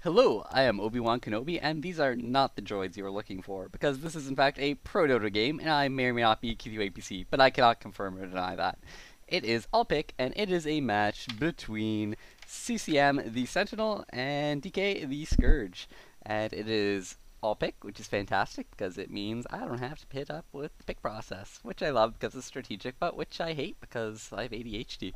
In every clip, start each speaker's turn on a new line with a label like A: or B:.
A: Hello, I am Obi-Wan Kenobi, and these are not the droids you are looking for, because this is in fact a pro-Dota game, and I may or may not be QQAPC, but I cannot confirm or deny that. It is all pick, and it is a match between CCM the Sentinel and DK the Scourge. And it is all pick, which is fantastic, because it means I don't have to pit up with the pick process, which I love because it's strategic, but which I hate because I have ADHD.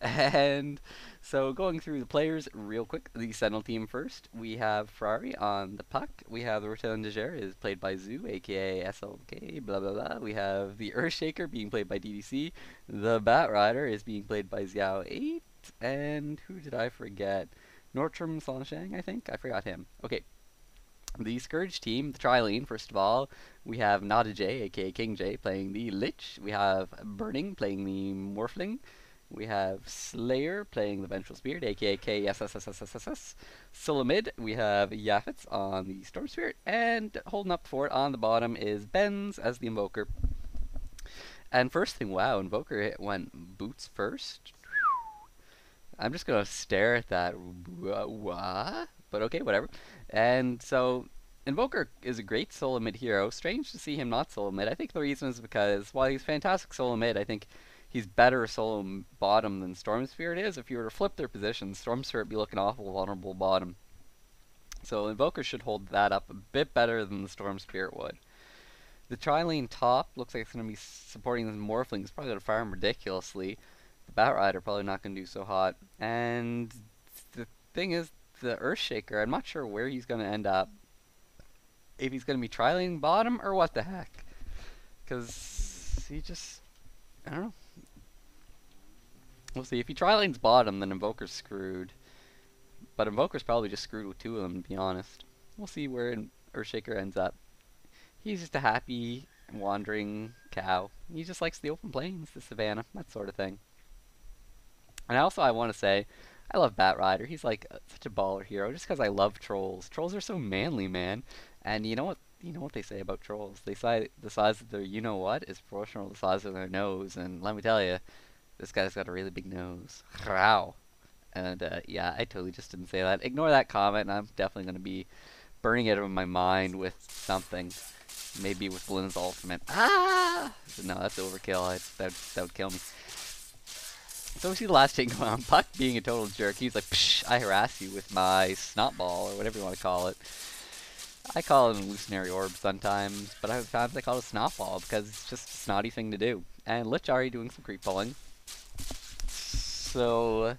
A: And so going through the players real quick, the Sentinel team first, we have Ferrari on the puck. We have the Rotel Deger is played by Zoo, aka SLK, blah blah blah. We have the Earthshaker being played by DDC. The Bat Rider is being played by Xiao8. And who did I forget? Nortram Sanshang, I think? I forgot him. Okay. The Scourge team, the Trilene, first of all, we have Nada J, aka King J, playing the Lich. We have Burning playing the Morphling. We have Slayer playing the Vengeful Spirit, aka KSSSSSS. Sulamid, we have Yafets on the Storm Spirit, and holding up for it on the bottom is Benz as the Invoker. And first thing, wow, Invoker went boots first. I'm just gonna stare at that. What? But okay, whatever. And so, Invoker is a great solo mid hero. Strange to see him not solo mid. I think the reason is because while he's fantastic solo mid, I think he's better solo bottom than Storm Spirit is. If you were to flip their positions, Storm Spirit would be looking awful vulnerable bottom. So Invoker should hold that up a bit better than the Storm Spirit would. The Trilane top looks like it's going to be supporting the Morphling. It's probably going to farm ridiculously. The Bat Rider probably not going to do so hot. And the thing is, the Earthshaker, I'm not sure where he's going to end up. If he's going to be Trilane bottom or what the heck. Because he just, I don't know. We'll see. If he Trilane's bottom, then Invoker's screwed. But Invoker's probably just screwed with two of them, to be honest. We'll see where Earthshaker ends up. He's just a happy, wandering cow. He just likes the open plains, the savannah, that sort of thing. And also, I want to say, I love Bat Rider. He's like such a baller hero, just because I love trolls. Trolls are so manly, man. And you know what? You know what they say about trolls? They say the size of their you-know-what is proportional to the size of their nose. And let me tell you, this guy's got a really big nose. Wow. And yeah, I totally just didn't say that. Ignore that comment, and I'm definitely going to be burning it out of my mind with something. Maybe with Lynn's ultimate. Ah! No, that's overkill. That would kill me. So we see the last thing going on. Puck being a total jerk. He's like, psh, I harass you with my snot ball, or whatever you want to call it. I call it an illusionary orb sometimes, but other times I call it a snot ball because it's just a snotty thing to do. And Lich already doing some creep pulling. So,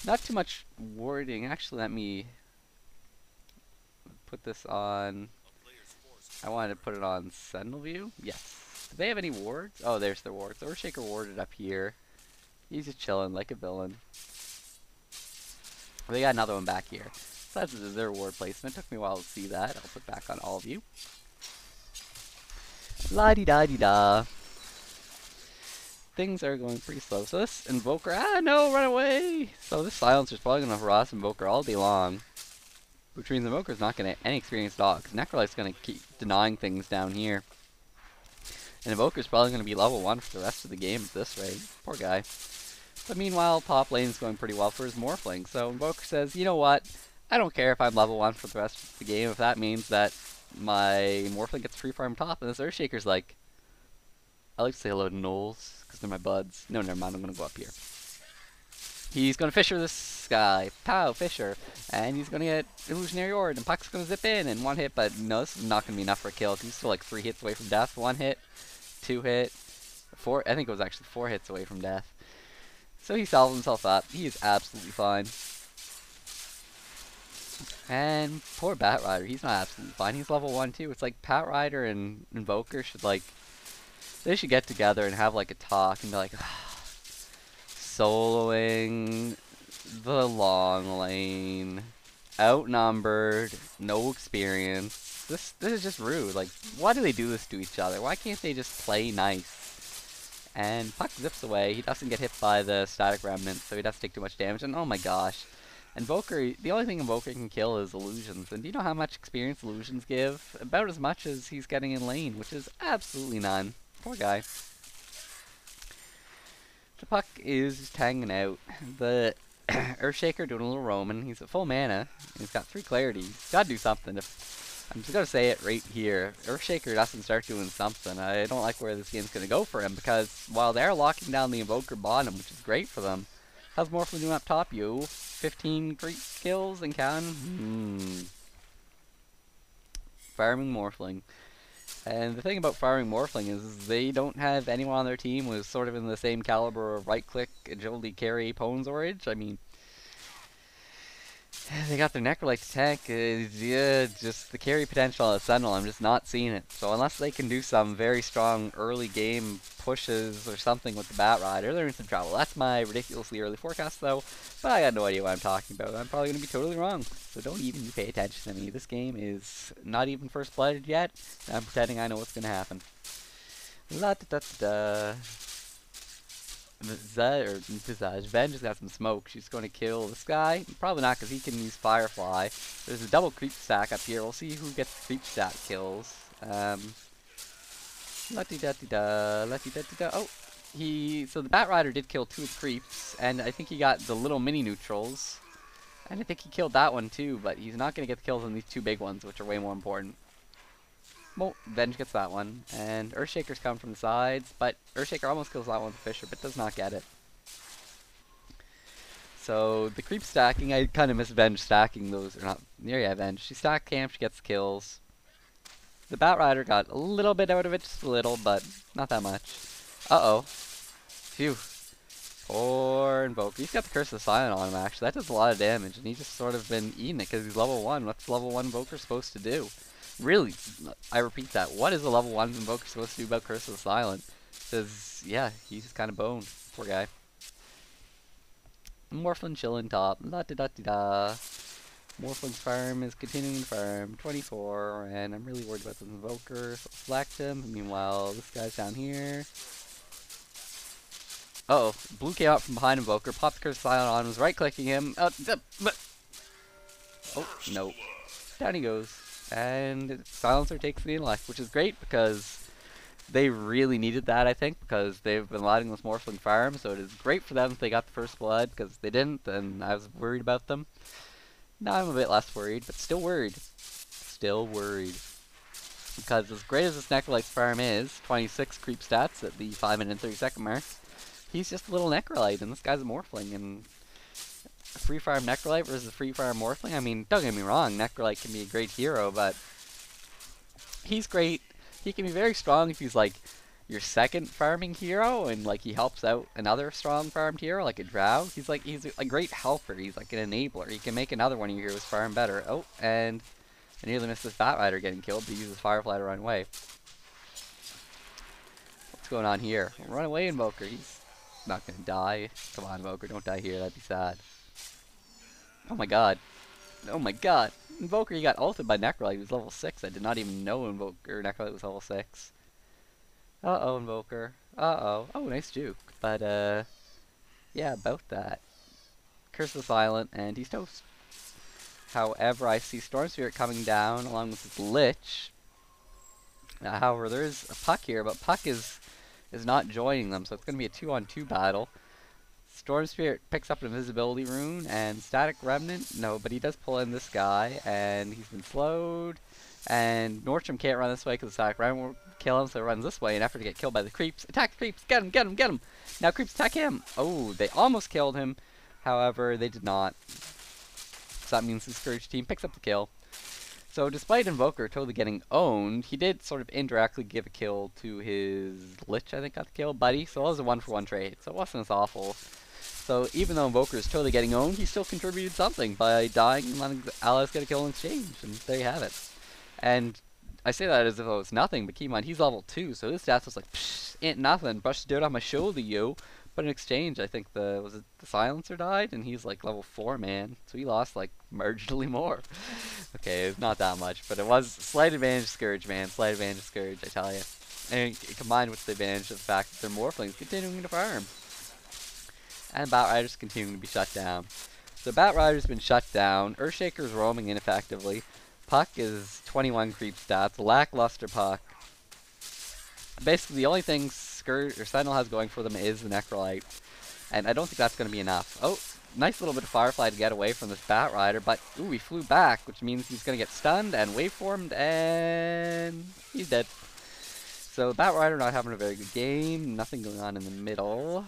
A: not too much wording. Actually, let me put this on. I wanted to put it on Sentinel view. Yes. Do they have any wards? Oh, there's their wards. Earthshaker warded up here. He's just chilling like a villain. They got another one back here. So that's their ward placement. Took me a while to see that. I'll put back on all of you. La-di-da-di-da. Things are going pretty slow. So this Invoker, no, run away! So this Silencer's probably going to harass Invoker all day long. Which means Invoker's not going to get any experience at all, because Necrolite's going to keep denying things down here. And Invoker's probably going to be level 1 for the rest of the game at this rate. Poor guy. But meanwhile, top lane's going pretty well for his Morphling. So Invoker says, you know what? I don't care if I'm level 1 for the rest of the game, if that means that my Morphling gets free farm top. And this Earthshaker's like, I like to say hello to Knowles, because they're my buds. No, never mind, I'm going to go up here. He's going to Fisher this guy. Pow, Fisher. And he's going to get Illusionary Orb, and Puck's going to zip in and one hit, but no, this is not going to be enough for a kill, because he's still like 3 hits away from death. 1 hit, 2 hit, 4, I think it was actually 4 hits away from death. So he solves himself up. He is absolutely fine. And poor Bat Rider, he's not absolutely fine. He's level 1 too. It's like Bat Rider and Invoker should like, they should get together and have like a talk and be like, soloing the long lane, outnumbered, no experience. This is just rude. Like, why do they do this to each other? Why can't they just play nice? And Puck zips away. He doesn't get hit by the static remnant, so he doesn't take too much damage. And oh my gosh, Invoker, the only thing Invoker can kill is illusions. And do you know how much experience illusions give? About as much as he's getting in lane, which is absolutely none. Poor guy. The Puck is just hanging out. The Earthshaker doing a little roaming. He's at full mana. He's got 3 clarity. He's got to do something. I'm just going to say it right here. Earthshaker doesn't start doing something. I don't like where this game's going to go for him, because while they're locking down the Invoker bottom, which is great for them, how's Morphling doing up top, you? 15 creep kills and counting? Farming Morphling. And the thing about farming Morphling is they don't have anyone on their team who's sort of in the same caliber of right-click, agility, carry, Ponzorage. I mean, they got their Necrolite to tank. Yeah, just the carry potential on the Sentinel, I'm just not seeing it. So unless they can do some very strong early game pushes or something with the Bat Rider, they're in some trouble. That's my ridiculously early forecast, though. But I got no idea what I'm talking about. I'm probably going to be totally wrong. So don't even pay attention to me. This game is not even first blooded yet. I'm pretending I know what's going to happen. La da da da. Ven just got some smoke. She's going to kill this guy. Probably not, because he can use Firefly. There's a double creep stack up here. We'll see who gets the creep stack kills. La-di-da-di-da, la-di-da-di-da. Oh, so the Bat Rider did kill 2 of the creeps, and I think he got the little mini neutrals. And I think he killed that one too, but he's not going to get the kills on these 2 big ones, which are way more important. Well, Venge gets that one, and Earthshaker's come from the sides, but Earthshaker almost kills that one with Fisher, but does not get it. So, the creep stacking, I kind of miss Venge stacking those, or not, yeah, Venge. She stacked camp, she gets kills. The Bat Rider got a little bit out of it, just a little, but not that much. Uh-oh. Phew. Poor Invoker. He's got the Curse of the Silent on him, actually. That does a lot of damage, and he's just sort of been eating it because he's level 1. What's level 1 Invoker supposed to do? Really, I repeat that. What is a level 1 Invoker supposed to do about Curse of the Silent? Because, yeah, he's just kind of boned. Poor guy. Morphling chillin' top. La-da-da-da-da. Morphling's farm is continuing to farm. 24, and I'm really worried about this Invoker, so select him. Meanwhile, this guy's down here. Uh-oh. Blue came out from behind Invoker, popped the Curse of Silent on, was right-clicking him. Oh, no. Down he goes. And Silencer takes the intellect, which is great because they really needed that, I think, because they've been letting this Morphling farm, so it is great for them if they got the first blood, because if they didn't, then I was worried about them. Now I'm a bit less worried, but still worried. Still worried. Because as great as this Necrolite's farm is, 26 creep stats at the 5 minute and 30 second mark, he's just a little Necrolite, and this guy's a Morphling, and free farm Necrolite versus a free farm Morphling. I mean, don't get me wrong, Necrolite can be a great hero, but he's great. He can be very strong if he's like your second farming hero, and like he helps out another strong farmed hero, like a Drow. He's a great helper. He's like an enabler. He can make another one of your heroes farm better. Oh, and I nearly missed this Bat Rider getting killed, but he uses Firefly to run away. What's going on here? Run away, Invoker. He's not gonna die. Come on, Invoker, don't die here. That'd be sad. Oh my god. Oh my god. Invoker, he got ulted by Necrolite. He was level 6. I did not even know Invoker Necrolite was level 6. Uh-oh, Invoker. Uh-oh. Oh, nice juke. But, yeah, about that. Curse the Silent, and he's toast. However, I see Storm Spirit coming down along with his Lich. However, there is a Puck here, but Puck is not joining them, so it's going to be a 2-on-2 battle. Storm Spirit picks up an invisibility rune, and Static Remnant, no, but he does pull in this guy, and he's been slowed. And Nordstrom can't run this way because the Static Remnant will kill him, so he runs this way in effort to get killed by the creeps. Attack the creeps! Get him! Get him! Get him! Now creeps attack him! Oh, they almost killed him. However, they did not. So that means the Scourge team picks up the kill. So despite Invoker totally getting owned, he did sort of indirectly give a kill to his Lich, I think got the kill, Buddy. So it was a 1-for-1 trade, so it wasn't as awful. So even though Invoker is totally getting owned, he still contributed something by dying and letting the allies get a kill in exchange, and there you have it. And I say that as if it was nothing, but keep in mind, he's level 2, so his stats was like, psh, ain't nothing, brush the dirt on my shoulder, yo. But in exchange, I think the Silencer died, and he's like level 4, man. So he lost like marginally more. Okay, it's not that much, but it was slight advantage Scourge, man. Slight advantage Scourge, I tell you. And combined with the advantage of the fact that they're Morphlings continuing to farm. And Bat Rider's continuing to be shut down. So Bat Rider's been shut down. Earthshaker's roaming ineffectively. Puck is 21 creep stats. Lackluster Puck. Basically, the only thing Scourge or Sentinel has going for them is the Necrolite. And I don't think that's going to be enough. Oh, nice little bit of Firefly to get away from this Bat Rider, but ooh, he flew back, which means he's gonna get stunned and waveformed, and he's dead. So Bat Rider not having a very good game, nothing going on in the middle.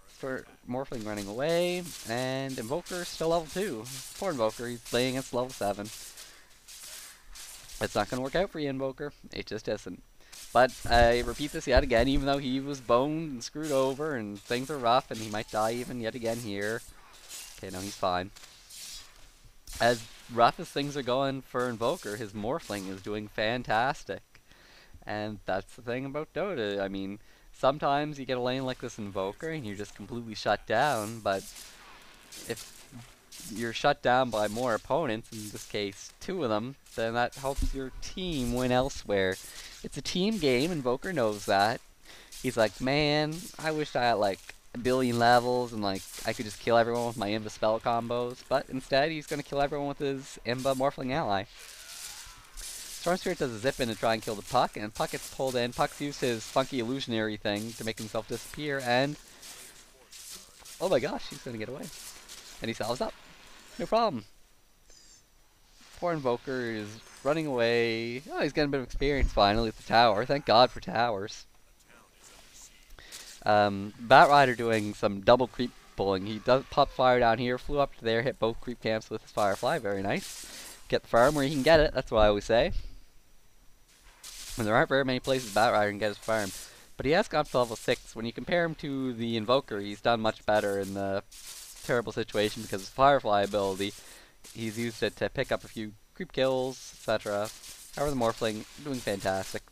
A: For Morphling running away, and Invoker still level 2. Poor Invoker, he's playing against level 7. It's not going to work out for you, Invoker. It just isn't. But I repeat this yet again, even though he was boned and screwed over, and things are rough, and he might die even yet again here. Okay, no, he's fine. As rough as things are going for Invoker, his Morphling is doing fantastic. And that's the thing about Dota. I mean, sometimes you get a lane like this Invoker and you're just completely shut down, but if you're shut down by more opponents, in this case 2 of them, then that helps your team win elsewhere. It's a team game, Invoker knows that. He's like, man, I wish I had like a billion levels and like I could just kill everyone with my Imba spell combos, but instead he's going to kill everyone with his Imba Morphling ally. Storm Spirit does a zip in to try and kill the Puck, and Puck gets pulled in. Puck's used his funky illusionary thing to make himself disappear, and oh my gosh, he's gonna get away. And he salves up. No problem. Poor Invoker is running away. Oh, he's getting a bit of experience finally at the tower. Thank God for towers. Bat Rider doing some double creep pulling. He does pop fire down here, flew up to there, hit both creep camps with his Firefly. Very nice. Get the farm where he can get it. That's what I always say. And there aren't very many places Bat Rider can get his farm. But he has gone to level 6. When you compare him to the Invoker, he's done much better in the terrible situation because of his Firefly ability. He's used it to pick up a few creep kills, etc. However, the Morphling doing fantastic.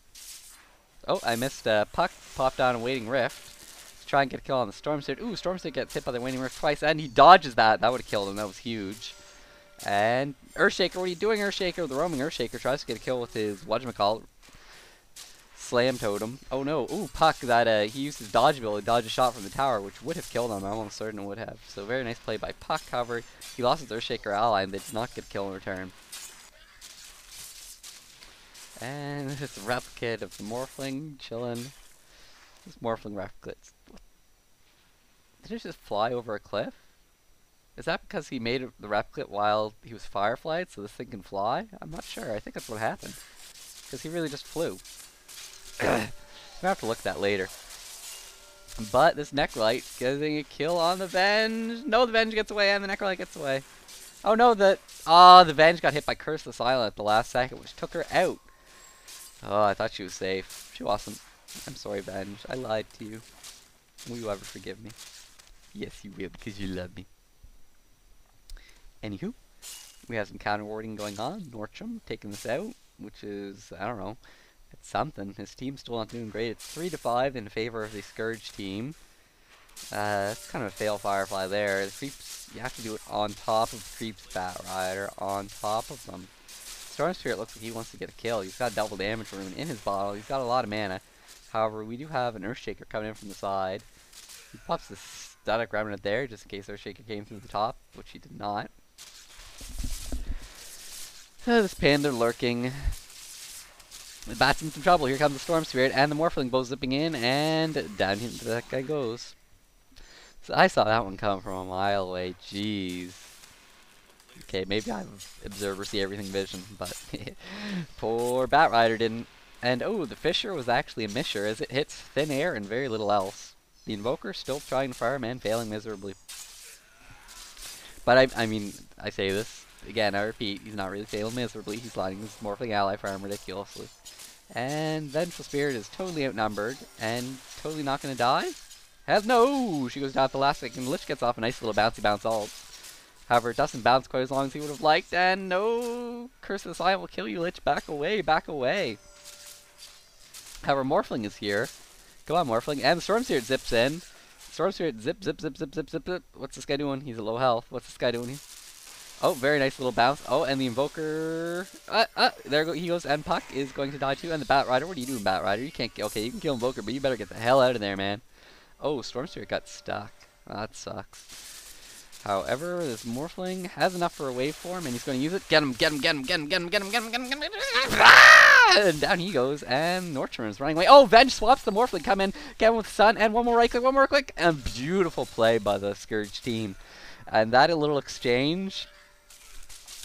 A: Oh, I missed Puck. Popped down a Waiting Rift to try and get a kill on the Storm Spirit. Ooh, Storm Spirit gets hit by the Waiting Rift twice, and he dodges that. That would have killed him. That was huge. And Earthshaker, what are you doing, Earthshaker? The roaming Earthshaker tries to get a kill with his whatchamacallit. Slam Totem. Oh no. Ooh, Puck, that he used his dodge ability to dodge a shot from the tower, which would have killed him. I'm almost certain it would have. So very nice play by Puck. However, he lost his Earthshaker ally and they did not get a kill in return. And it's a replicate of the Morphling chilling. This Morphling replicate. Did it just fly over a cliff? Is that because he made the replicate while he was Firefly, so this thing can fly? I'm not sure. I think that's what happened. Because he really just flew. I'm gonna have to look at that later. But this Necrolite getting a kill on the Venge. No, the Venge gets away and the Necrolite gets away. Oh no, the Venge got hit by Curse the Silent at the last second, which took her out. Oh, I thought she was safe. She wasn't. I'm sorry, Venge. I lied to you. Will you ever forgive me? Yes, you will, because you love me. Anywho, we have some counter warding going on. Nordstrom taking this out, which is, I don't know, it's something. His team's still not doing great. It's 3-5 in favor of the Scourge team. It's kind of a fail Firefly there. The creeps, you have to do it on top of creeps Bat Rider, on top of them. Storm Spirit looks like he wants to get a kill. He's got double damage rune in his bottle. He's got a lot of mana. However, we do have an Earthshaker coming in from the side. He pops the static remnant there just in case Earthshaker came through the top, which he did not. This panda lurking. The bat's in some trouble. Here comes the Storm Spirit, and the Morphling bow zipping in, and down that guy goes. So I saw that one come from a mile away. Jeez. Okay, maybe I have observer see everything vision, but poor Bat Rider didn't. And oh, the Fisher was actually a misher as it hits thin air and very little else. The Invoker still trying to fire and failing miserably. But I mean, I say this again, I repeat, he's not really failing miserably. He's lining his Morphling ally farm ridiculously. And Vengeful Spirit is totally outnumbered and totally not going to die. No! She goes down at the last second. Lich gets off a nice little bouncy bounce ult. However, it doesn't bounce quite as long as he would have liked, and no! Curse of the Silent will kill you, Lich. Back away, back away. However, Morphling is here. Come on, Morphling. And the Storm Spirit zips in. Storm Spirit zip, zip, zip, zip, zip, zip, zip. What's this guy doing? He's at low health. What's this guy doing here? Oh, very nice little bounce. Oh, and the Invoker... there he goes, and Puck is going to die too. And the Bat Rider, what are you doing, Bat Rider? You can't... Okay, you can kill Invoker, but you better get the hell out of there, man. Oh, Storm Spirit got stuck. Oh, that sucks. However, this Morphling has enough for a waveform, and he's going to use it. Get him, get him, get him, get him, get him, get him, get him, get him, get him, get him. And down he goes, and Nordstrom is running away. Oh, Venge swaps the Morphling, come in, get him with the Sun, and one more right click, and beautiful play by the Scourge team. And that little exchange,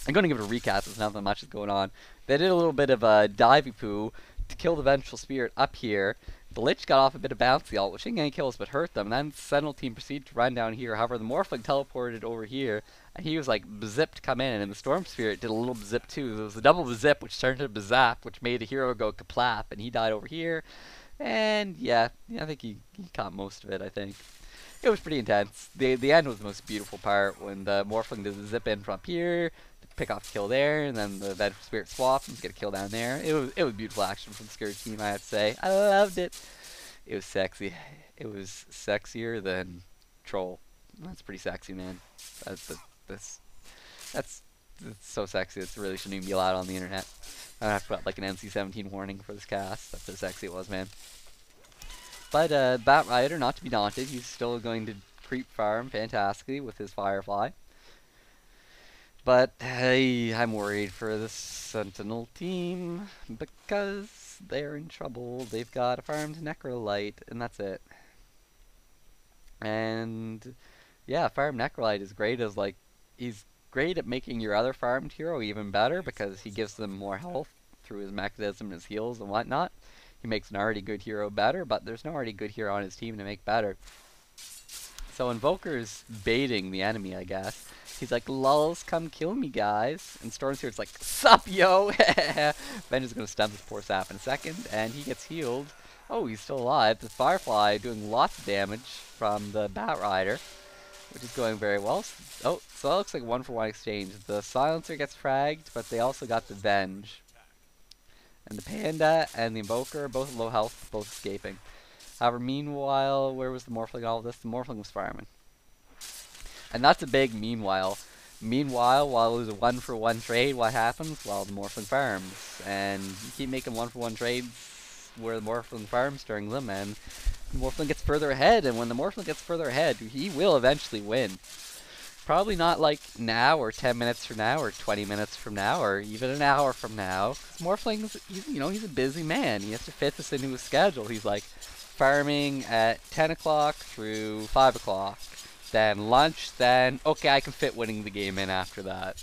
A: I'm going to give it a recap, there's not that much is going on. They did a little bit of a divey poo to kill the Vengeful Spirit up here. The Lich got off a bit of bouncy ult, which didn't get any kills but hurt them. And then the Sentinel team proceeded to run down here. However, the Morphling teleported over here, and he was like bzip to come in, and the Storm Spirit did a little bzip too. There was a double bzip, which turned into bzap, which made the hero go kaplap, and he died over here. And yeah, I think he caught most of it, I think. It was pretty intense. The end was the most beautiful part when the Morphling does a zip in from up here, pick off the kill there, and then the Vengeful Spirit swap and get a kill down there. It was beautiful action from the Scourge team, I have to say. I loved it. It was sexy. It was sexier than Troll. That's pretty sexy, man. That's that's so sexy. It really shouldn't even be allowed on the internet. I have to put like an NC-17 warning for this cast. That's how sexy it was, man. But Bat Rider, not to be daunted, he's still going to creep farm fantastically with his Firefly. But hey, I'm worried for the Sentinel team because they're in trouble. They've got a farmed Necrolite, and that's it. And yeah, farmed Necrolite is great as like he's great at making your other farmed hero even better because he gives them more health through his mechanism, his heals and whatnot. He makes an already good hero better, but there's no already good hero on his team to make better. So Invoker's baiting the enemy, I guess. He's like, lulz, come kill me, guys. And Storm's here, it's like, sup, yo! Vengeance is going to stun this poor sap in a second, and he gets healed. Oh, he's still alive. The Firefly doing lots of damage from the Bat Rider, which is going very well. Oh, so that looks like 1-for-1 exchange. The Silencer gets fragged, but they also got the Venge. And the Panda and the Invoker, both low health, both escaping. However, meanwhile, where was the Morphling in all of this? The Morphling was farming. And that's a big meanwhile. Meanwhile, while it was a 1-for-1 trade, what happens? Well, the Morphling farms. And you keep making 1-for-1 trades where the Morphling farms during them, and the Morphling gets further ahead. And when the Morphling gets further ahead, he will eventually win. Probably not like now, or 10 minutes from now, or 20 minutes from now, or even an hour from now. Morphling's, he's a busy man. He has to fit this into his schedule. He's like farming at 10 o'clock through 5 o'clock. Then lunch, then, okay, I can fit winning the game in after that.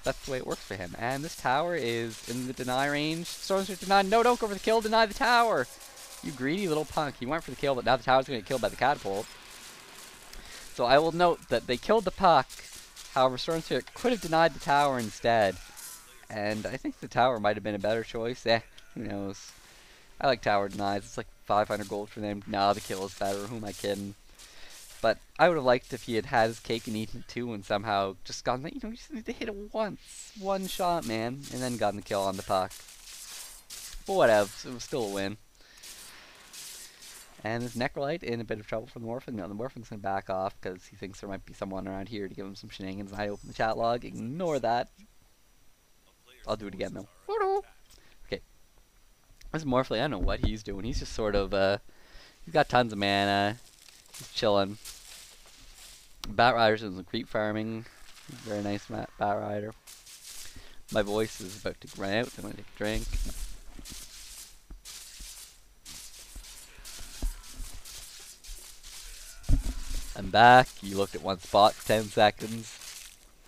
A: That's the way it works for him. And this tower is in the deny range. Storm's going to deny. No, don't go for the kill. Deny the tower. You greedy little punk. He went for the kill, but now the tower's going to get killed by the catapult. So I will note that they killed the puck. However, Stormsphere could have denied the tower instead. And I think the tower might have been a better choice. Who knows. I like tower denies. It's like 500 gold for them. Nah, the kill is better. Who am I kidding? But I would have liked if he had had his cake and eaten it too and somehow just gotten the, you just need to hit it once. One shot, man. And then gotten the kill on the puck. But whatever. It was still a win. And this Necrolite in a bit of trouble from the Morphling. No, the Morphling's going to back off because he thinks there might be someone around here to give him some shenanigans. I open the chat log. Ignore that. I'll do it again, though. Okay. This Morphling, I don't know what he's doing. He's just sort of, he's got tons of mana. He's chilling. Bat Rider's doing some creep farming. Very nice Bat Rider. My voice is about to run out. I'm going to take a drink. I'm back. You looked at one spot for 10 seconds.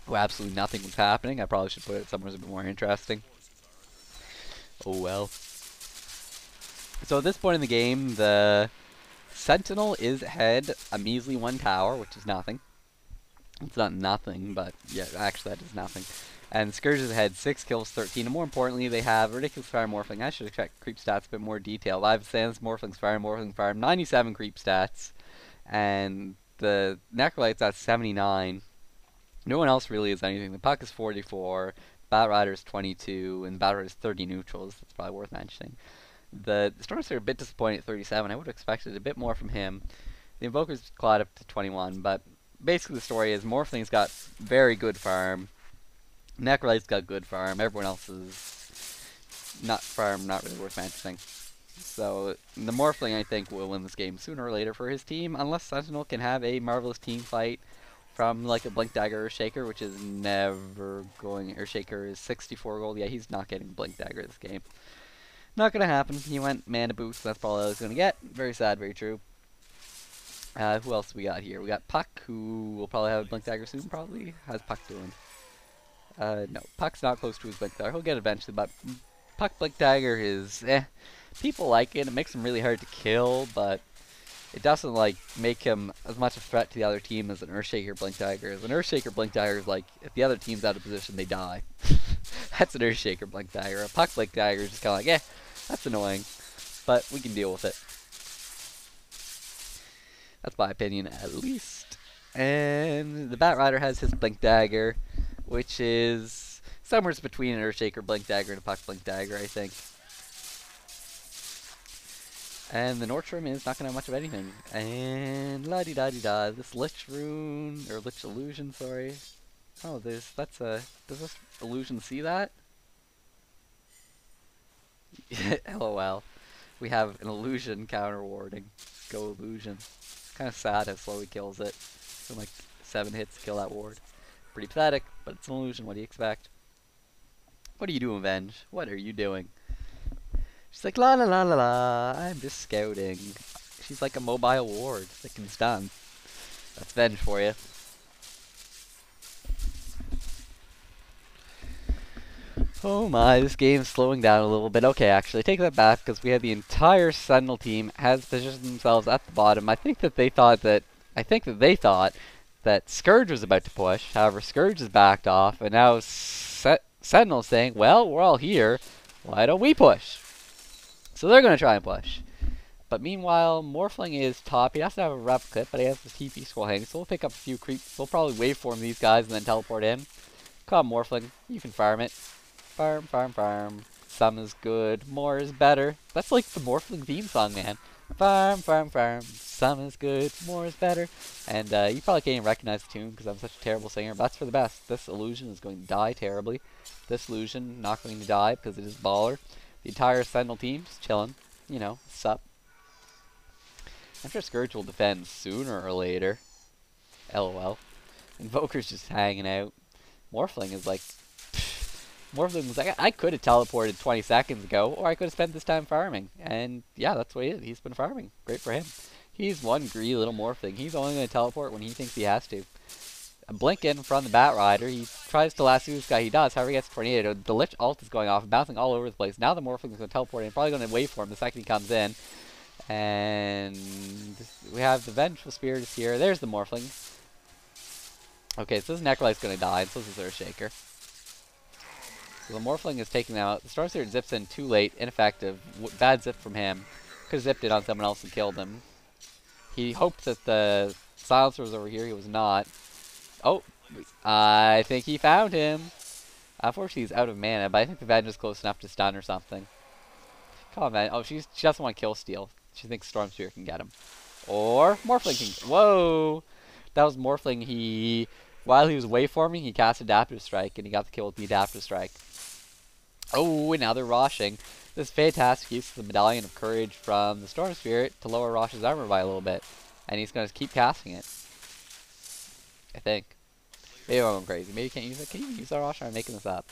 A: Where absolutely nothing was happening. I probably should put it somewhere a bit more interesting. Oh well. So at this point in the game, the Sentinel is ahead a measly 1 tower, which is nothing. It's not nothing, but yeah, actually that is nothing. And Scourge is ahead 6 kills, 13. And more importantly, they have ridiculous fire morphling. I should have checked creep stats a bit more detail. 5 stands, morphling's fire, 97 creep stats. And the Necrolite's at 79. No one else really is anything. The puck is 44, Bat Rider's 22, and Bat Rider's 30 neutrals. That's probably worth mentioning. The Stormers are a bit disappointed at 37. I would have expected a bit more from him. The Invoker's clawed up to 21, but basically the story is Morphling's got very good farm. Necrolite's got good farm. Everyone else is not farm, not really worth mentioning. So the Morphling, I think, will win this game sooner or later for his team, unless Sentinel can have a marvelous team fight from like a Blink Dagger or Shaker, which is never going. Or Shaker is 64 gold. Yeah, he's not getting Blink Dagger this game. Not gonna happen. He went mana boost. That's all I was gonna get. Very sad, very true. Who else we got here? We got Puck, who will probably have a Blink Dagger soon, probably. How's Puck doing? No, Puck's not close to his Blink Dagger. He'll get it eventually, but Puck Blink Dagger is, People like it. It makes him really hard to kill, but it doesn't, like, make him as much a threat to the other team as an Earthshaker Blink Dagger is. An Earthshaker Blink Dagger is like, if the other team's out of position, they die. That's an Earthshaker Blink Dagger. A Puck Blink Dagger is just kind of like, that's annoying, but we can deal with it. That's my opinion, at least. And the Bat Rider has his Blink Dagger, which is somewhere between an Earthshaker Blink Dagger and a Puck Blink Dagger, I think. And the Nordstrom is not going to have much of anything. And la-di-da-di-da, this Lich Rune, or Lich Illusion, sorry. Oh, does this illusion see that? LOL. We have an illusion counter warding. Go illusion. Kind of sad how slow he kills it. From like 7 hits to kill that ward. Pretty pathetic, but it's an illusion. What do you expect? What are you doing, Venge? What are you doing? She's like, la la la la la, I'm just scouting. She's like a mobile ward that can stun. That's Venge for you. Oh my, this game's slowing down a little bit. Okay, actually, take that back, because we have the entire Sentinel team has positioned themselves at the bottom. I think that they thought that Scourge was about to push. However, Scourge has backed off, and now Sentinel's saying, well, we're all here. Why don't we push? So they're going to try and push. But meanwhile, Morphling is top. He doesn't have a rep clip, but he has the TP scroll hanging. So we'll pick up a few creeps. We'll probably waveform these guys and then teleport in. Come on, Morphling. You can farm it. Farm, farm, farm. Some is good, more is better. That's like the Morphling theme song, man. Farm, farm, farm. Some is good, more is better. And you probably can't even recognize the tune because I'm such a terrible singer. But that's for the best. This illusion is going to die terribly. This illusion not going to die because it is baller. The entire Sentinel team's chilling. You know, sup. I'm sure Scourge will defend sooner or later. LOL. Invoker's just hanging out. Morphling is like... Morphling was like, I could have teleported 20 seconds ago, or I could have spent this time farming. And yeah, that's what he is. He's been farming. Great for him. He's one greedy little Morphling. He's only going to teleport when he thinks he has to. A blink in from the Bat Rider. He tries to lasso this guy. He does. However, he gets tornado. The Lich ult is going off, bouncing all over the place. Now the Morphling is going to teleport in. Probably going to waveform the second he comes in. And we have the Vengeful Spirit is here. There's the Morphling. Okay, so this Necrolight's going to die, and so is this Earthshaker. So the Morphling is taking them out. The Storm Spirit zips in too late, ineffective. Bad zip from him. Could have zipped it on someone else and killed him. He hoped that the Silencer was over here. He was not. Oh, I think he found him. Unfortunately, he's out of mana, but I think the Venge is close enough to stun or something. Come on, man. Oh, she doesn't want kill steal. She thinks Storm Spirit can get him. Or Morphling can... Whoa! That was Morphling. While he was waveforming, he cast Adaptive Strike, and he got the kill with the Adaptive Strike. Oh, and now they're Roshing. This fantastic use of the Medallion of Courage from the Storm Spirit to lower Rosh's armor by a little bit. And he's going to keep casting it. I think. Maybe I'm going crazy. Maybe you can't use it. Can you use that Rosh, or am I making this up?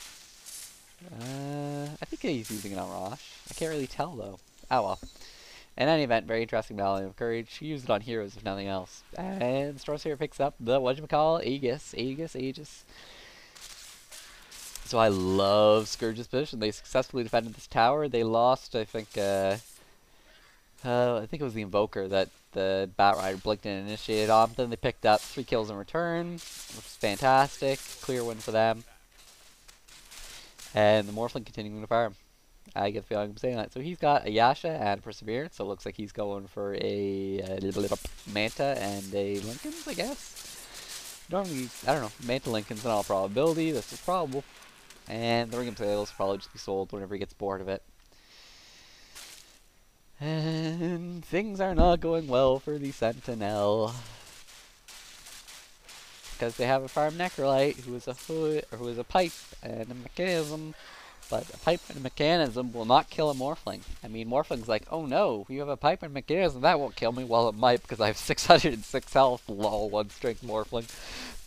A: I think he's using it on Rosh. I can't really tell, though. Oh, well. In any event, very interesting Medallion of Courage. She used it on heroes, if nothing else. And Storm Spirit picks up the, Aegis. So I love Scourge's position. They successfully defended this tower. They lost, I think it was the Invoker that the Bat Rider blinked in and initiated on. Then they picked up 3 kills in return, which was fantastic. Clear win for them. And the Morphling continuing to farm. I get the feeling I'm saying that. So he's got a Yasha and a Perseverance, so it looks like he's going for a Manta and a Lincoln's, I guess. Normally, I don't know, Manta Lincoln's in all probability. This is probable. And the Ring of Sails will probably just be sold whenever he gets bored of it. And things are not going well for the Sentinel. Because they have a farm Necrolite who is a hood, or who is a pipe and a mechanism. But a pipe and a mechanism will not kill a Morphling. I mean, Morphling's like, oh no, you have a pipe and mechanism, that won't kill me. Well, it might, because I have 606 health, lol, 1 strength Morphling.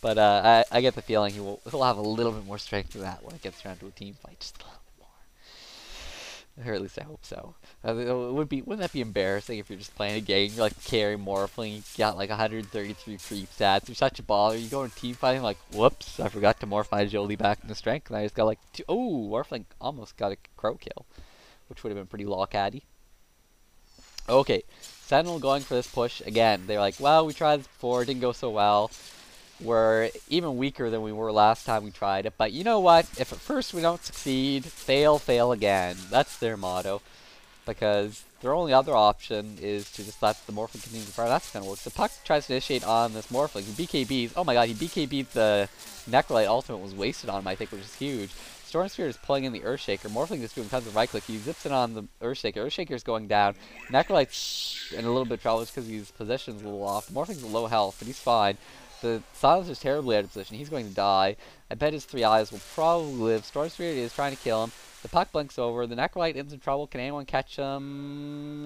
A: But I get the feeling he'll have a little bit more strength than that when it gets around to a team fight, just a little bit Or at least I hope so. Wouldn't that be embarrassing if you're just playing a game, you're like carrying Morphling, you got like 133 creep stats, you're such a baller, you go in team fighting like, whoops, I forgot to morph my agility back into strength, and I just got like two, oh, Morphling almost got a crow kill, which would have been pretty lol-caddy. Okay, Sentinel going for this push again. They're like, well, we tried this before, it didn't go so well. We're even weaker than we were last time we tried it, but you know what? If at first we don't succeed, fail, fail again. That's their motto. Because their only other option is to just let the Morphling continue to fire. That's gonna work. The Puck tries to initiate on this Morphling. He BKBs. Oh my god, he BKB'd the Necrolite ultimate was wasted on him, I think, which is huge. Storm Spirit is pulling in the Earthshaker. Morphling just doing tons of right click. He zips in on the Earthshaker. Earthshaker's going down. Necrolite's in a little bit of trouble just because his position's a little off. Morphling's low health, but he's fine. The Silencer's terribly out of position. He's going to die. I bet his 3 eyes will probably live. Storm Spirit is trying to kill him. The Puck blinks over. The Necrolite is in trouble. Can anyone catch him?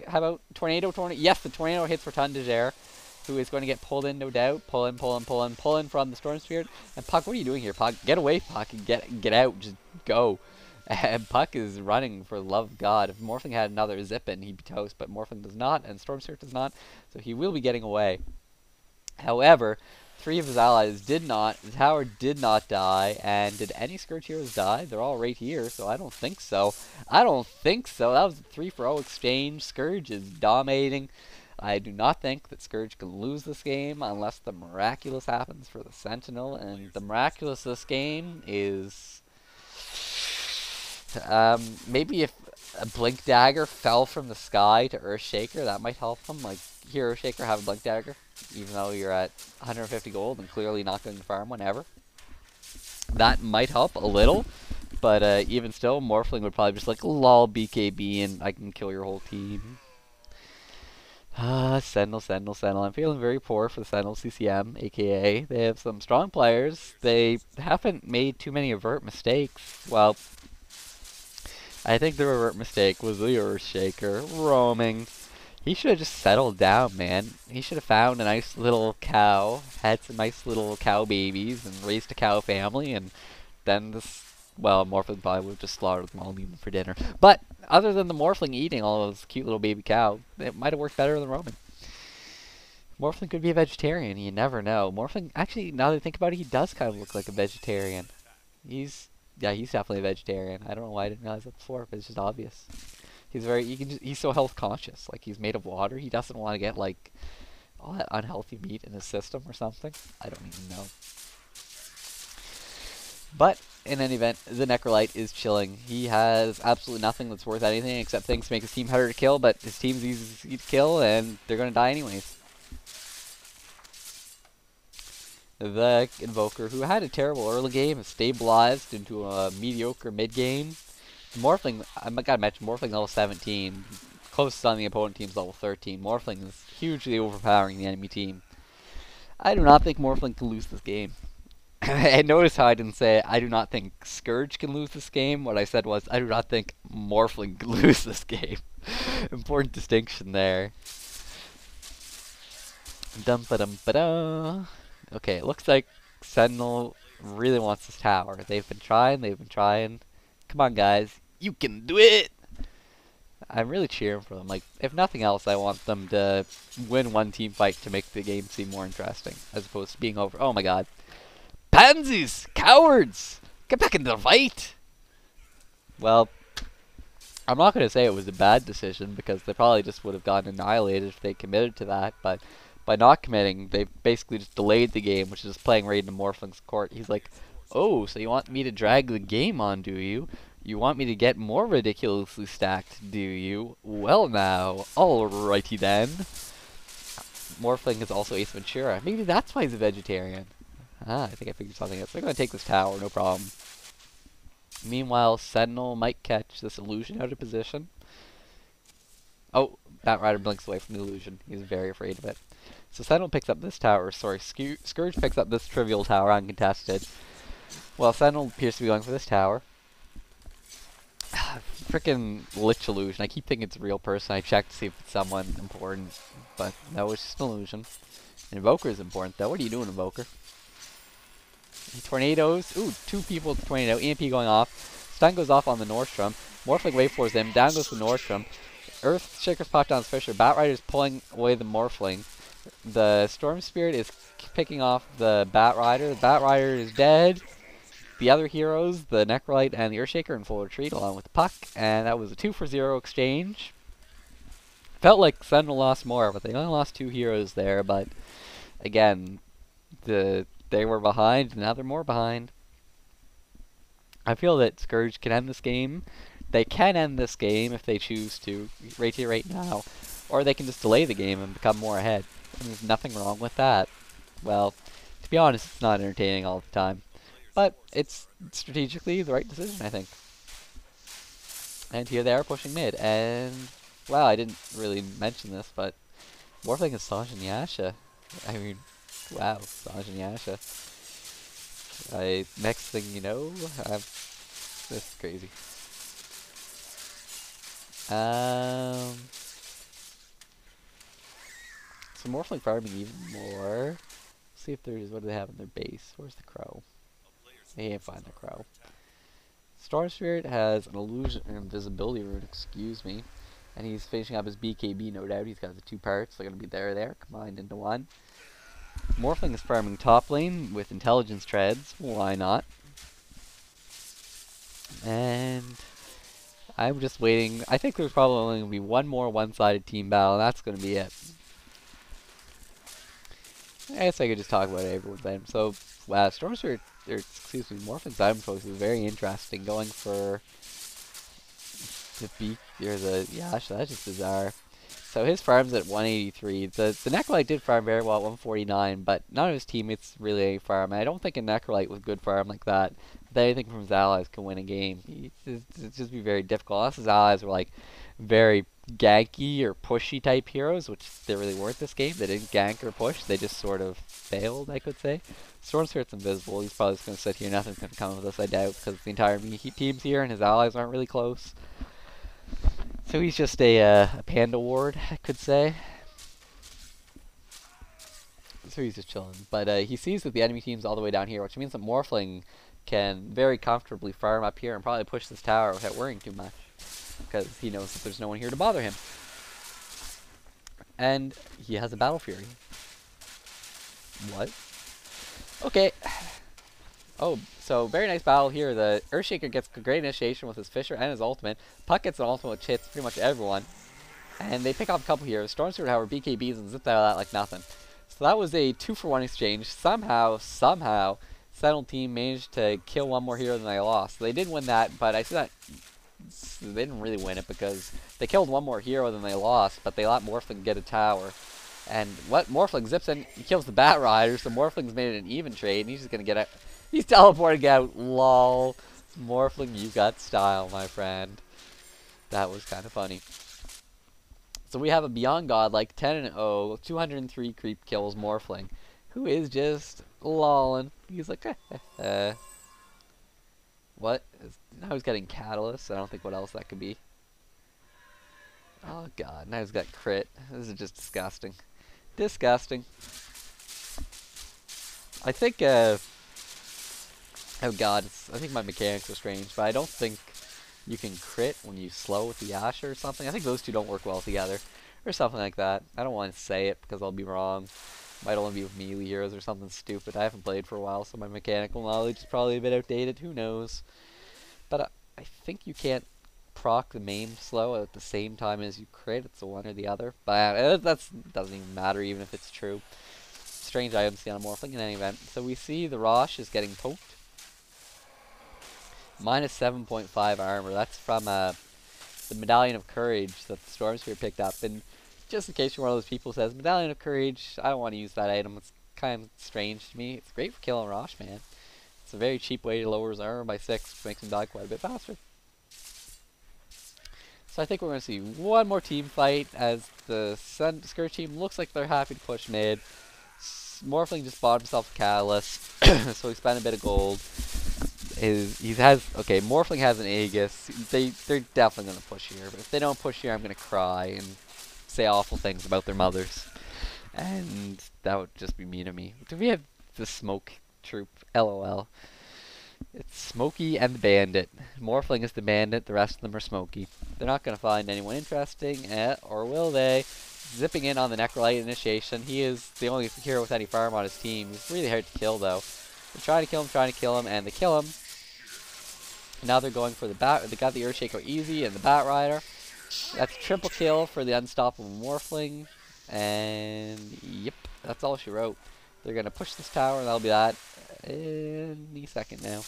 A: How about Tornado? Yes, the Tornado hits Rotund de Gere, who is going to get pulled in, no doubt. Pull in from the Storm Spirit. And Puck, what are you doing here, Puck? Get away, Puck, and get out. Just go. And Puck is running for the love of God. If Morphling had another zip in, he'd be toast, but Morphling does not, and Storm Spirit does not, so he will be getting away. However, 3 of his allies did not. The tower did not die. And did any Scourge heroes die? They're all right here, so I don't think so. I don't think so. That was a 3-for-0 exchange. Scourge is dominating. I do not think that Scourge can lose this game unless the miraculous happens for the Sentinel. And the miraculous this game is... maybe if a Blink Dagger fell from the sky to Earthshaker, that might help him. Like, here, Earthshaker, have a Blink Dagger. Even though you're at 150 gold and clearly not going to farm whenever. That might help a little, but even still, Morphling would probably just like, lol, BKB, and I can kill your whole team. Sentinel. I'm feeling very poor for the Sentinel CCM, aka they have some strong players. They haven't made too many overt mistakes. Well, I think the overt mistake was the Earthshaker roaming. He should have just settled down, man. He should have found a nice little cow, had some nice little cow babies, and raised a cow family, and then this, well, Morphling probably would have just slaughtered them all and eaten them for dinner. But other than the Morphling eating all those cute little baby cow, it might have worked better than roaming. Morphling could be a vegetarian, you never know. Morphling, actually, now that I think about it, he does kind of look like a vegetarian. Yeah, he's definitely a vegetarian. I don't know why I didn't realize that before, but it's just obvious. He's so health conscious. Like, he's made of water. He doesn't want to get, like, all that unhealthy meat in his system or something. I don't even know. But, in any event, the Necrolite is chilling. He has absolutely nothing that's worth anything except things to make his team harder to kill, but his team's easy to kill, and they're going to die anyways. The Invoker, who had a terrible early game, has stabilized into a mediocre mid-game. Morphling, I gotta mention, Morphling level 17, closest on the opponent team's level 13. Morphling is hugely overpowering the enemy team. I do not think Morphling can lose this game. And notice how I didn't say I do not think Scourge can lose this game. What I said was I do not think Morphling can lose this game. Important distinction there. Dum-ba-dum-ba-da. Okay, it looks like Sentinel really wants this tower. They've been trying. Come on, guys. You can do it! I'm really cheering for them. Like, if nothing else, I want them to win one team fight to make the game seem more interesting, as opposed to being over. Oh my god. Pansies! Cowards! Get back into the fight! Well, I'm not going to say it was a bad decision, because they probably just would have gotten annihilated if they committed to that, but by not committing, they basically just delayed the game, which is playing right into Morphling's court. He's like, oh, so you want me to drag the game on, do you? You want me to get more ridiculously stacked, do you? Well now, alrighty then. Morphling is also Ace Ventura. Maybe that's why he's a vegetarian. Ah, I think I figured something out. So they're going to take this tower, no problem. Meanwhile, Sentinel might catch this illusion out of position. Oh, Batrider blinks away from the illusion. He's very afraid of it. So Sentinel picks up this tower, Scourge picks up this trivial tower uncontested. Well, Sentinel appears to be going for this tower. Frickin' Lich illusion. I keep thinking it's a real person. I checked to see if it's someone important, but no, it's just an illusion. Invoker is important though. What are you doing, Invoker? Tornadoes. Ooh, 2 people with the tornado. EMP going off. Stun goes off on the Nordstrom. Morphling wave floors him. Down goes the Nordstrom. Earthshaker's popped down his Fisher. Bat Rider's pulling away the Morphling. The Storm Spirit is picking off the Bat Rider. The Bat Rider is dead. The other heroes, the Necrolite and the Earthshaker, in full retreat along with the Puck. And that was a 2-for-0 exchange. Felt like Sentinel lost more, but they only lost 2 heroes there. But again, they were behind, and now they're more behind. I feel that Scourge can end this game. They can end this game if they choose to, right now. Or they can just delay the game and become more ahead. And there's nothing wrong with that. Well, to be honest, it's not entertaining all the time. But it's strategically the right decision, I think. And here they are pushing mid. And, wow, I didn't really mention this, but Morphling is Sange and Yasha. I mean, wow, Sange and Yasha. Next thing you know, this is crazy. So Morphling farming even more. Let's see if there's, what do they have in their base? Where's the crow? They can't find the crow. Storm Spirit has an illusion, an invisibility rune, excuse me. And he's finishing up his BKB, no doubt. He's got the 2 parts, they're going to be there, combined into one. Morphling is farming top lane with intelligence treads. Why not? And I'm just waiting. I think there's probably only going to be one more one-sided team battle, and that's going to be it. I guess I could just talk about everyone's item. So, wow, Storm Spirit, excuse me, Morphling's item choice is very interesting. Going for the beak, or the Yash, that's just bizarre. So his farm's at 183. The Necrolite did farm very well at 149, but none of his teammates really farm. And I don't think a Necrolite with good farm like that, with anything from his allies, can win a game. It'd just be very difficult. Unless his allies were like very ganky or pushy type heroes, which they really weren't this game. They didn't gank or push. They just sort of failed, I could say. Storm Spirit's invisible. He's probably just going to sit here. Nothing's going to come of this, I doubt, because the entire team's here and his allies aren't really close. So he's just a panda ward, I could say. So he's just chilling. But he sees that the enemy team's all the way down here, which means that Morphling can very comfortably farm up here and probably push this tower without worrying too much. Because he knows that there's no one here to bother him. And he has a Battle Fury. What? Okay. Oh, so very nice battle here. The Earthshaker gets great initiation with his Fisher and his ultimate. Puck gets an ultimate which hits pretty much everyone. And they pick off a couple heroes. Storm Spirit, however, BKBs and zips out of that like nothing. So that was a 2-for-1 exchange. Somehow, Sentinel team managed to kill one more hero than they lost. So they did win that, but I see that they didn't really win it because they killed one more hero than they lost, but they let Morphling get a tower. And what Morphling zips in, he kills the Bat Rider, so Morphling's made it an even trade, and he's just gonna get out. He's teleporting out. Lol. Morphling, you got style, my friend. That was kind of funny. So we have a Beyond God like 10-0, 203 creep kills Morphling, who is just lolling. He's like, what? Now he's getting Catalyst. I don't think what else that could be. Oh god, now he's got crit. This is just disgusting. Disgusting. I think, oh god, I think my mechanics are strange, but I don't think you can crit when you slow with the Asher or something. I think those two don't work well together, or something like that. I don't want to say it because I'll be wrong. Might only be with melee heroes or something stupid. I haven't played for a while, so my mechanical knowledge is probably a bit outdated. Who knows? But I think you can't proc the main slow at the same time as you crit. It's the one or the other. But that doesn't even matter, even if it's true. Strange items see on a Morphling in any event. So we see the Rosh is getting poked. Minus 7.5 armor. That's from the Medallion of Courage that the Storm Spirit picked up. And just in case you're one of those people who says, Medallion of Courage, I don't want to use that item. It's kind of strange to me. It's great for killing Rosh, man. It's a very cheap way to lower his armor by 6, which makes him die quite a bit faster. So I think we're going to see one more team fight as the Scourge team looks like they're happy to push mid. Morphling just bought himself a Catalyst, so he spent a bit of gold. Morphling has an Aegis. They're definitely going to push here, but if they don't push here, I'm going to cry and say awful things about their mothers. And that would just be mean to me. Do we have the smoke troop? LOL. It's Smokey and the Bandit. Morphling is the Bandit, the rest of them are Smokey. They're not going to find anyone interesting, or will they? Zipping in on the Necrolite initiation. He is the only hero with any farm on his team. He's really hard to kill, though. They're trying to kill him, and they kill him. Now they're going for the Bat. They got the Earthshaker easy and the Bat Rider. That's a triple kill for the Unstoppable Morphling. And, yep, that's all she wrote. They're going to push this tower, and that'll be that any second now.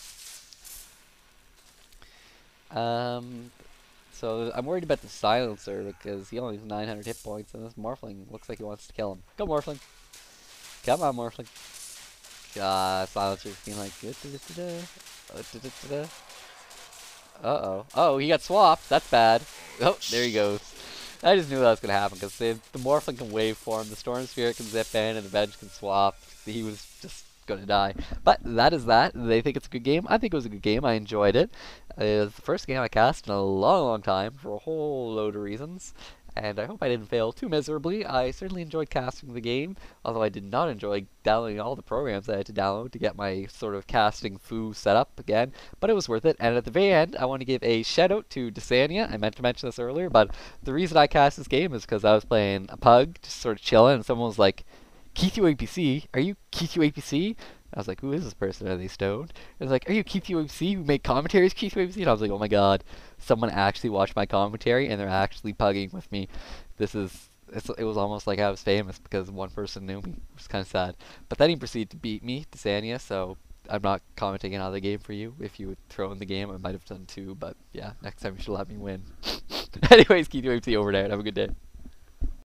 A: So I'm worried about the Silencer because he only has 900 hit points, and this Morphling looks like he wants to kill him. Go Morphling! Come on, Morphling! Silencer's being like, uh-oh. Oh, he got swapped. That's bad. Oh, there he goes. I just knew that was going to happen because the Morphling can waveform, the Storm Spirit can zip in, and the Veg can swap. He was just going to die. But that is that. They think it's a good game. I think it was a good game. I enjoyed it. It was the first game I cast in a long, long time for a whole load of reasons. And I hope I didn't fail too miserably. I certainly enjoyed casting the game, although I did not enjoy downloading all the programs I had to download to get my sort of casting foo set up again. But it was worth it. And at the very end, I want to give a shout out to DotA. I meant to mention this earlier, but the reason I cast this game is because I was playing a pug, just sort of chilling, and someone was like, KeithUAPC? Are you KeithUAPC? I was like, who is this person? Are they stoned? And it's like, are you KeithUAPC who make commentaries, KeithUAPC? And I was like, oh my god, someone actually watched my commentary and they're actually pugging with me. It was almost like I was famous because one person knew me. It was kind of sad. But then he proceeded to beat me, DotA, so I'm not commenting another game for you. If you would throw in the game, I might have done two, but yeah, next time you should let me win. Anyways, KeithUAPC over there. Have a good day.